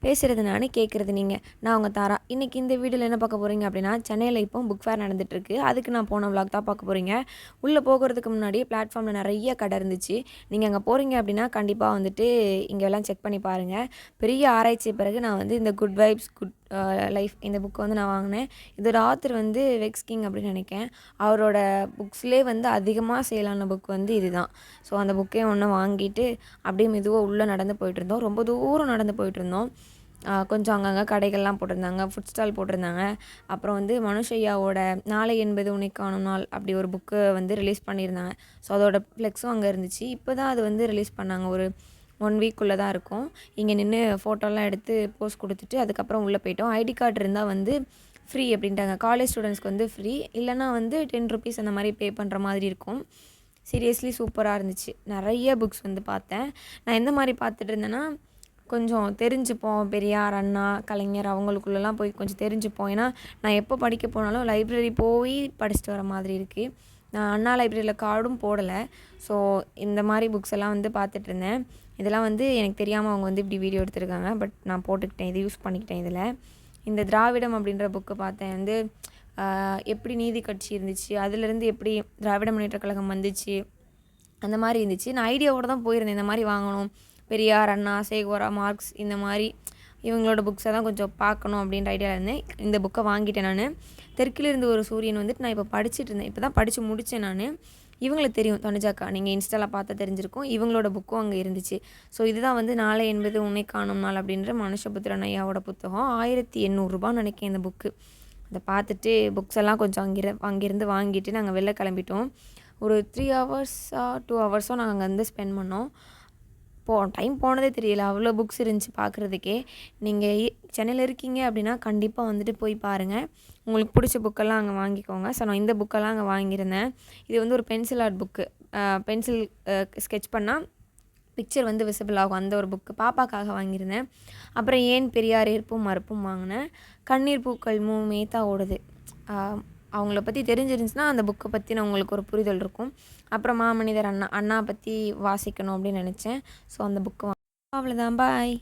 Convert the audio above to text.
பேசுகிறது நான், கேட்குறது நீங்கள். நான் உங்கள் தாரா. இன்றைக்கி இந்த வீடியோவில் என்ன பார்க்க போகிறீங்க அப்படின்னா, சென்னையில் இப்போ புக் ஃபேர் நடந்துகிட்ருக்கு. அதுக்கு நான் போன விலாக் தான் பார்க்க போகிறீங்க. உள்ளே போகிறதுக்கு முன்னாடி பிளாட்ஃபார்மில் நிறைய கடை இருந்துச்சு. நீங்கள் அங்கே போகிறீங்க அப்படின்னா கண்டிப்பாக வந்துட்டு இங்கெல்லாம் செக் பண்ணி பாருங்கள். பெரிய ஆராய்ச்சி பிறகு நான் வந்து இந்த குட் வைப்ஸ் குட் லைஃப் இந்த புக்கை வந்து நான் வாங்கினேன். இதோட ஆத்தர் வந்து வெக்ஸ் கிங் அப்படின்னு நினைக்கிறேன். அவரோட புக்ஸ்லேயே வந்து அதிகமாக சேலான புக் வந்து இதுதான். ஸோ அந்த புக்கே ஒன்று வாங்கிட்டு அப்படியே மெதுவாக உள்ளே நடந்து போயிட்டுருந்தோம். ரொம்ப தூரம் நடந்து போயிட்டுருந்தோம். கொஞ்சம் அங்கங்கே கடைகள்லாம் போட்டிருந்தாங்க, ஃபுட் ஸ்டால் போட்டிருந்தாங்க. அப்புறம் வந்து மனுஷையாவோட நாளை என்பது உன்னை காணும் நாள் அப்படி ஒரு புக்கு வந்து ரிலீஸ் பண்ணியிருந்தாங்க. ஸோ அதோட ஃப்ளெக்ஸும் அங்கே இருந்துச்சு. இப்போ தான் அது வந்து ரிலீஸ் பண்ணாங்க. ஒரு 1 வீக்குள்ளே தான் இருக்கும். இங்கே நின்று ஃபோட்டோலாம் எடுத்து போஸ்ட் கொடுத்துட்டு அதுக்கப்புறம் உள்ளே போயிட்டோம். ஐடி கார்டு இருந்தால் வந்து ஃப்ரீ அப்படின்ட்டாங்க. காலேஜ் ஸ்டூடெண்ட்ஸ்க்கு வந்து ஃப்ரீ, இல்லைனா வந்து ₹10 அந்த மாதிரி பே பண்ணுற மாதிரி இருக்கும். சீரியஸ்லி சூப்பராக இருந்துச்சு. நிறைய புக்ஸ் வந்து பார்த்தேன். நான் எந்த மாதிரி பார்த்துட்டு இருந்தேன்னா, கொஞ்சம் தெரிஞ்சுப்போம், பெரியார், அண்ணா, கலைஞர் அவங்களுக்குள்ளெல்லாம் போய் கொஞ்சம் தெரிஞ்சுப்போம். ஏன்னா நான் எப்போ படிக்க போனாலும் லைப்ரரி போய் படிச்சுட்டு வர மாதிரி இருக்குது. நான் அண்ணா லைப்ரரியில் கார்டும் போடலை. ஸோ இந்த மாதிரி புக்ஸ் எல்லாம் வந்து பார்த்துட்ருந்தேன். இதெல்லாம் வந்து எனக்கு தெரியாமல் அவங்க வந்து இப்படி வீடியோ எடுத்திருக்காங்க. பட் நான் போட்டுக்கிட்டேன், இது யூஸ் பண்ணிக்கிட்டேன். இதில் இந்த திராவிடம் அப்படின்ற புக்கு பார்த்தேன். வந்து எப்படி நீதி கட்சி இருந்துச்சு, அதுலேருந்து எப்படி திராவிட முன்னேற்ற கழகம் வந்துச்சு, அந்த மாதிரி இருந்துச்சு. நான் ஐடியாவோடு தான் போயிருந்தேன், இந்த மாதிரி வாங்கணும், பெரியார், அண்ணா, சேகோரா, மார்க்ஸ் இந்த மாதிரி இவங்களோட புக்ஸை தான் கொஞ்சம் பார்க்கணும் அப்படின்ற ஐடியாவில் இருந்தேன். இந்த புக்கை வாங்கிட்டேன் நான். தெற்கிலிருந்து ஒரு சூரியன் வந்துட்டு நான் இப்போ படிச்சுட்டு இருந்தேன். இப்போ தான் படித்து முடித்தேன் நான். இவங்களுக்கு தெரியும், தனுஜாக்கா, நீங்கள் இன்ஸ்டாவில் பார்த்தா தெரிஞ்சிருக்கும். இவங்களோட புக்கும் அங்கே இருந்துச்சு. ஸோ இதுதான் வந்து நாளை என்பது உன்னை காணும் நாள் அப்படின்ற மனுஷபுத்திரன் ஐயாவோட புத்தகம். ₹1800 நினைக்கிறேன் இந்த புக்கு. அதை பார்த்துட்டு புக்ஸ் எல்லாம் கொஞ்சம் அங்கேருந்து வாங்கிட்டு நாங்கள் வெளில கிளம்பிட்டோம். ஒரு 3 ஹவர்ஸா 2 ஹவர்ஸோ நாங்கள் அங்கே வந்து ஸ்பெண்ட் பண்ணோம். டைம் போனதே தெரியல, அவ்வளோ புக்ஸ் இருந்துச்சு பார்க்குறதுக்கே. நீங்கள் சென்னையில் இருக்கீங்க அப்படின்னா கண்டிப்பாக வந்துட்டு போய் பாருங்கள். உங்களுக்கு பிடிச்ச புக்கெல்லாம் அங்கே வாங்கிக்கோங்க. ஸோ நான் இந்த புக்கெல்லாம் அங்கே வாங்கியிருந்தேன். இது வந்து ஒரு pencil art book. Pencil sketch பண்ணால் பிக்சர் வந்து விசிபிள் ஆகும். அந்த ஒரு புக்கு பாப்பாக்காக வாங்கியிருந்தேன். அப்புறம் ஏன் பெரியார் ஏற்பும் மறுப்பும் வாங்கினேன். கண்ணீர் பூக்கள் மேத்தா ஓடுது. அவங்கள பற்றி தெரிஞ்சிருந்துச்சுன்னா அந்த புக்கை பற்றின உங்களுக்கு ஒரு புரிதல் இருக்கும். அப்புறம் மாமனிதர் அண்ணா பற்றி வாசிக்கணும் அப்படின்னு நினச்சேன். ஸோ அந்த புக்கு அவ்வளோதான். பாய்.